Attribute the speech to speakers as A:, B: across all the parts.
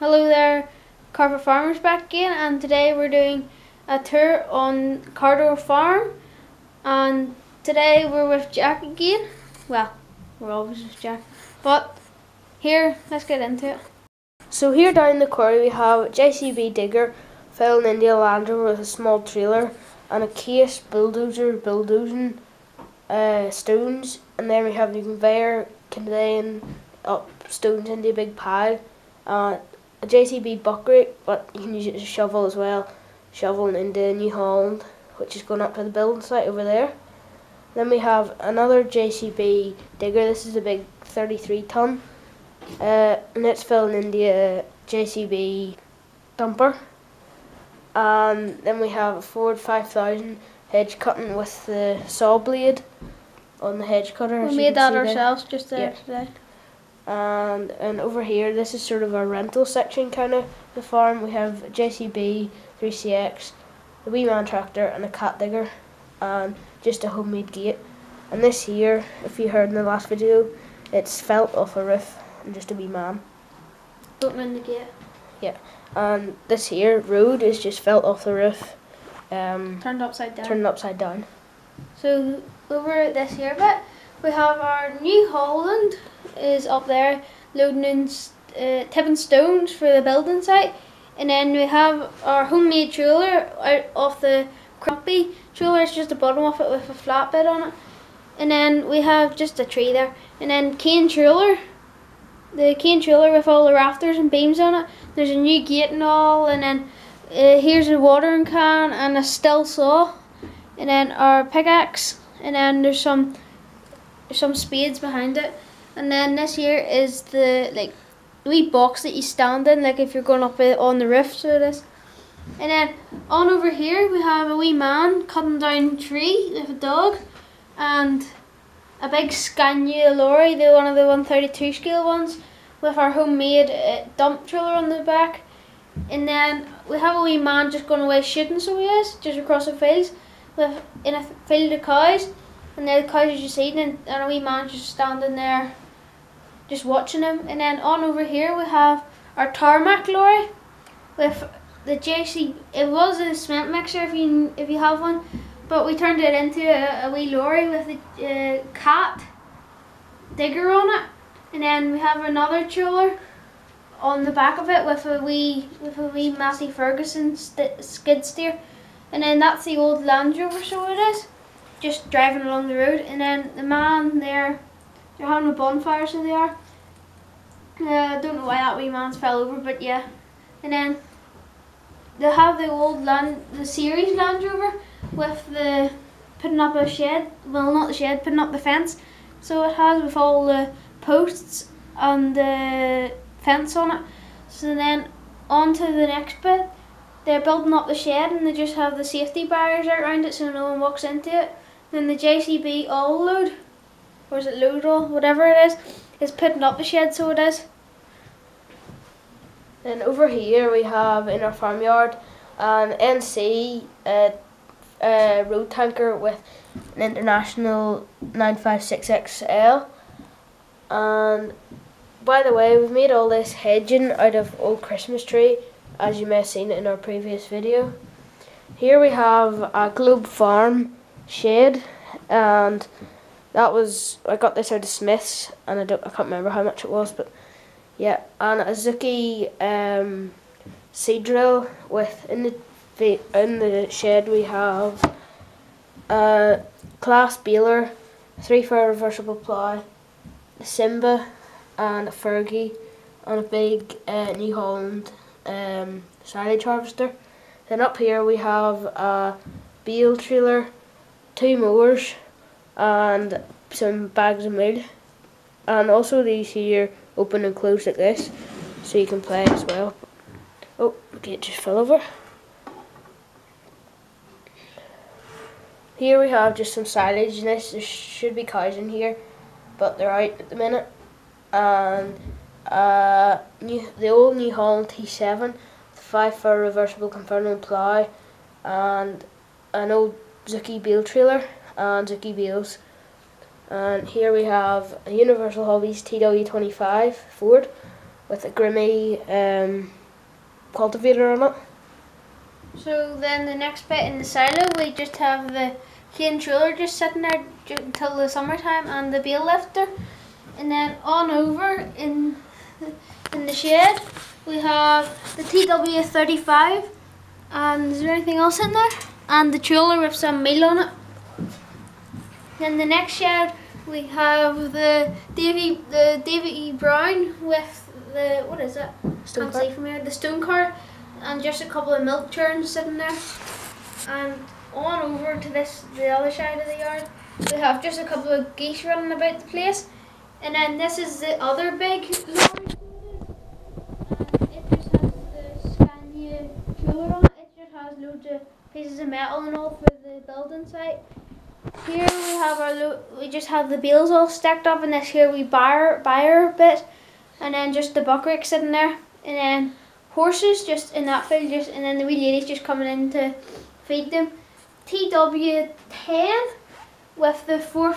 A: Hello there, Carpet Farmers back again, and today we're doing a tour on Carrowdore farm, and today we're with Jack again. Well, we're always with Jack, but here, let's get into it. So here down in the quarry we have a JCB digger filling India Land Rover with a small trailer and a case bulldozer bulldozing stones, and then we have the conveyor conveying up stones into a big pile. A JCB bucket, but you can use it as a shovel as well, shoveling into New Holland, which is going up to the building site over there. Then we have another JCB digger. This is a big 33 ton, and it's filling into a JCB dumper. And then we have a Ford 5000 hedge cutting with the saw blade on the hedge cutter. We made that ourselves just there today.
B: And over here, this is sort of our rental section kind of the farm. We have a JCB 3CX, the wee man tractor, and a cat digger, and just a homemade gate. And this here, if you heard in the last video, it's felt off a roof and just a wee man.
A: Don't mind the gate.
B: Yeah, and this here road is just felt off the roof.
A: Turned upside down.
B: Turned upside down.
A: So over this here bit, we have our New Holland is up there loading in tipping stones for the building site, and then we have our homemade trailer out off the crappy trailer. It's just the bottom of it with a flat bed on it, and then we have just a tree there, and then cane trailer, the cane trailer with all the rafters and beams on it. There's a new gate and all, and then here's a watering can and a still saw, and then our pickaxe, and then there's some spades behind it. And then this here is the wee box that you stand in, like if you're going up on the roof, so it is. And then on over here we have a wee man cutting down a tree with a dog, and a big Scania lorry, one of the 132 scale ones, with our homemade dump trailer on the back. And then we have a wee man just going away shooting, so he is, just across the fields, in a field of cows. And the cows are just eating, and a wee man just standing there just watching him. And then on over here we have our tarmac lorry with the JC. It was a cement mixer if you have one, but we turned it into a wee lorry with a cat digger on it. And then we have another trailer on the back of it with a wee Massey Ferguson skid steer. And then that's the old Land Rover, so it is, just driving along the road. And then the man there, they're having a bonfire, so they are. I don't know why that wee man's fell over, but yeah. And then they have the series Land Rover with the putting up a shed. Well, not the shed, putting up the fence. So it has with all the posts and the fence on it. So then on to the next bit. They're building up the shed, and they just have the safety barriers out around it so no one walks into it. Then the JCB all load, or is it load all, whatever it is putting up the shed, so it is.
B: Then over here we have in our farmyard an NC road tanker with an International 956XL. And by the way, we've made all this hedging out of old Christmas tree, as you may have seen in our previous video. Here we have a Globe Farm shed, and I got this out of Smith's, and I can't remember how much it was, but yeah. And a Zuki seed drill with in the shed we have a Class baler, 3-4 reversible plough, a Simba and a Fergie, and a big New Holland silage harvester. Then up here we have a bale trailer, 2 mowers, and some bags of meal, and also these here open and close like this, so you can play as well. Oh, the gate just fell over. Here we have just some silage in this. There should be cows in here, but they're out at the minute. And the old New Holland T7, 5-4 reversible convertible plough, and an old Zuki bale trailer and Zuki bales. And here we have a Universal Hobbies TW25 Ford with a grimy cultivator on it.
A: So then the next bit in the silo, we just have the cane trailer just sitting there until the summertime, and the bale lifter. And then on over in the shed, we have the TW35. And is there anything else in there? And the trailer with some meal on it. Then the next shed, we have the David E. Brown with the, what is it?
B: Stone
A: Can't
B: cart.
A: see from here. The stone cart, and just a couple of milk churns sitting there. And on over to the other side of the yard, we have just a couple of geese running about the place. And then this is the other big lorry. And it just has the Scania trailer on it. It just has loads of pieces of metal and all for the building site. Here we have we just have the bales all stacked up in this here wee buyer bit, and then just the bucket sitting there, and then horses just in that field, and then the wee ladies just coming in to feed them. TW10 with the 4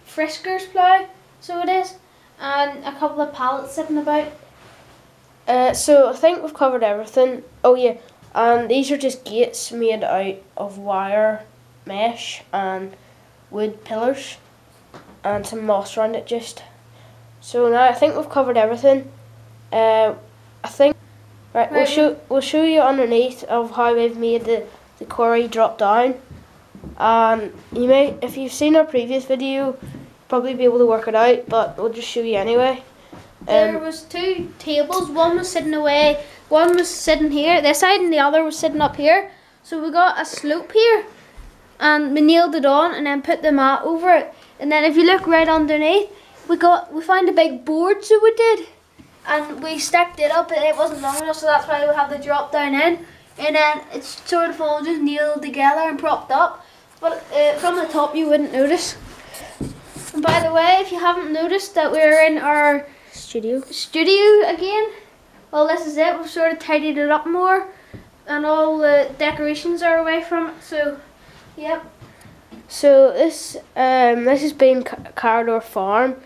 A: Friskers plough, so it is, and a couple of pallets sitting about.
B: So I think we've covered everything. Oh yeah, and these are just gates made out of wire mesh and wood pillars and some moss around it just. So now I think we've covered everything. I think we'll show you underneath of how we've made the quarry drop down. You may, if you've seen our previous video, probably be able to work it out, but we'll just show you anyway.
A: There was 2 tables, one was sitting away, one was sitting here this side, and the other was sitting up here. So we got a slope here, and we nailed it on and then put the mat over it. And then if you look right underneath, we found a big board, so we did. And we stacked it up, and it wasn't long enough, so that's why we have the drop down in. And then it's sort of all just nailed together and propped up. But from the top you wouldn't notice. And by the way, if you haven't noticed that we're in our studio again, well, this is it. We've sort of tidied it up more, and all the decorations are away from it, so yep.
B: So this has been Carrowdore Farm.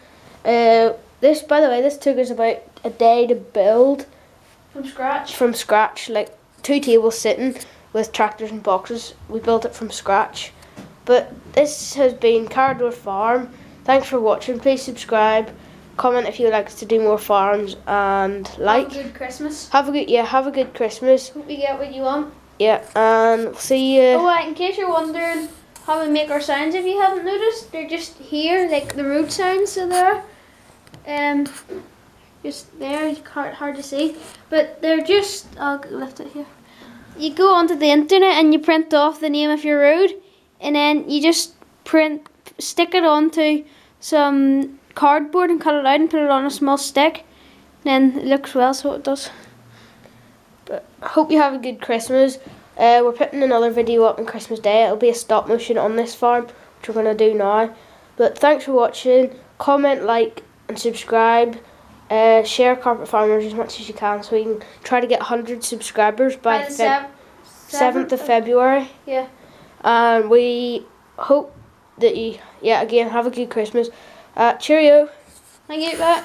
B: This, by the way, this took us about a day to build from scratch, like 2 tables sitting with tractors and boxes. We built it from scratch. But this has been Carrowdore Farm. Thanks for watching. Please subscribe, comment if you would like us to do more farms, and like.
A: Have a good Christmas.
B: Have a good Christmas.
A: Hope you get what you want.
B: Yeah, and we'll see you.
A: Oh, in case you're wondering how we make our sounds, if you haven't noticed, they're just here, like the road sounds. So they're just there. Hard to see, but they're just. I'll lift it here. You go onto the internet and you print off the name of your road, and then you just stick it onto some cardboard and cut it out and put it on a small stick. Then it looks well, so it does.
B: But I hope you have a good Christmas. We're putting another video up on Christmas Day. It'll be a stop motion on this farm, which we're going to do now. But thanks for watching. Comment, like and subscribe. Share Carpet Farmers as much as you can, so we can try to get 100 subscribers by the 7th of February.
A: Yeah.
B: And we hope that you, again, have a good Christmas. Cheerio.
A: Thank you. Bye.